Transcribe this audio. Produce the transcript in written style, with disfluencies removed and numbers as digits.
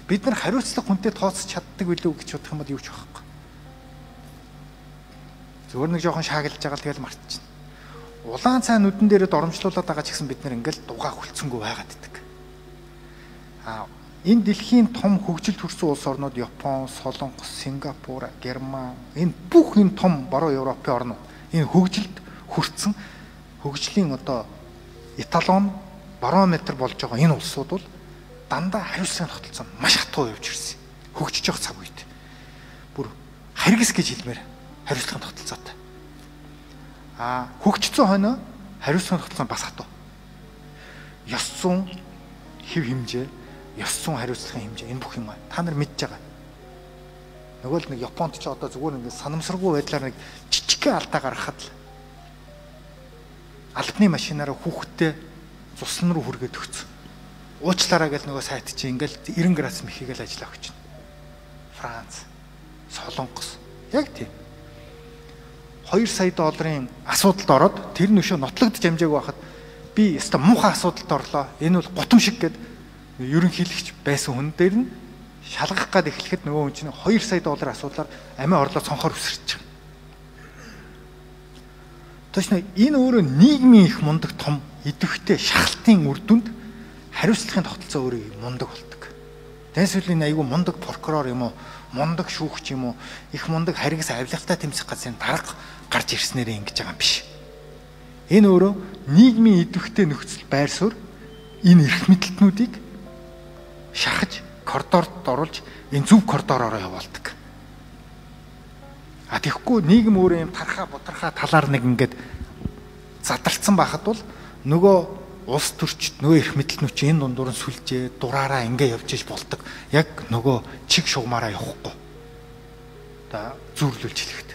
бид нар хариуцлага хүнтэй тооцож чаддаг билүү гэж бодох юм бол юу ч байхгүй. Зөвхөн нэг жоохон шаагилж байгаа тэгэл мартчихна. Улаан цай нүдэн дээрээ доромжлуулаад байгаа ч гэсэн бид нар ингээл дугаа хүлцэнгүй байгаад иддэг. Энэ дэлхийн том хөгжилд хүрсэн улс орнууд Япон, Солонгос, Сингапур, Герман энэ бүх энэ том баруун Европын орнууд энэ хөгжилд хүрсэн хөгжлийн одоо эталон барометр болж байгаа энэ улсууд бол дандаа хариуцлагын тогтолцоо маш хатуу явж ирсэн. Хөгжиж явах цаг үед. Бүр харгас гэж хэлмээр хариуцлагын тогтолцоотой. Хөгжсөн хойно хариуцлагын тогтолцоо бас хатуу. Ёс зүйн хэв хэмжээ, ёс зүйн хариуцлагын хэмжээ энэ бүх юм та нар мэдж байгаа. Нөгөө л нэг Японд ч одоо зүгээр нэг санамсаргүй байдлаар нэг жижигхэн алдаа гаргахад л албаны машинаараа хүүхдтэй цусн руу хүргээд өгсөн. Уучлаарай гэж нөгөө сайт чинь ингээл 90 градус мэхийгээл ажиллаа өгч байна. Франц, Солонгос яг тийм. 2 сая долларын асуудалд ороод тэр нөшөө нотлогдож амжаагүй байхад би өстой муухай асуудалд орлоо. Энэ бол гутам шиг гэд ерөнхийлөгч байсан хүн дээр нь шалгах гад эхлэхэд нөгөө хүн чинь 2 сая долларын асуудлаар амиа орлоо цонхоор үсэрч байгаа. Точно энэ өөрөө нийгмийн их мундаг том идэвхтэй шахалтын үр дүнд хариуцлагын тогтолцоо өөрөө мундаг болдог. Тэнцвэлийн айгүй мундаг прокурор юм уу, мундаг шүүгч юм уу, их мундаг харгас авилгалтай тэмцэх газрын дарга гарч ирснээр ингэж байгаа юм биш. Энэ өөрөө нийгмийн идэвхтэй нөхцөл байр суурь энэ эрх мэдэлтнүүдийг шахаж коридорт оруулж энэ зөв коридороор явуулдаг. Тэгэхгүй нийгэм өөрөө юм тархаа бутрахаа талаар нэг ингээд задарсан байхад бол нөгөө улс төрчд нөгөө эрх мэдэлтнүүд чинь энэ дундуур нь сүлжээ дураараа ингээ явж иж болдог. Яг нөгөө чиг шугамаараа явахгүй. Та зүйрлүүлж хэлэхэд.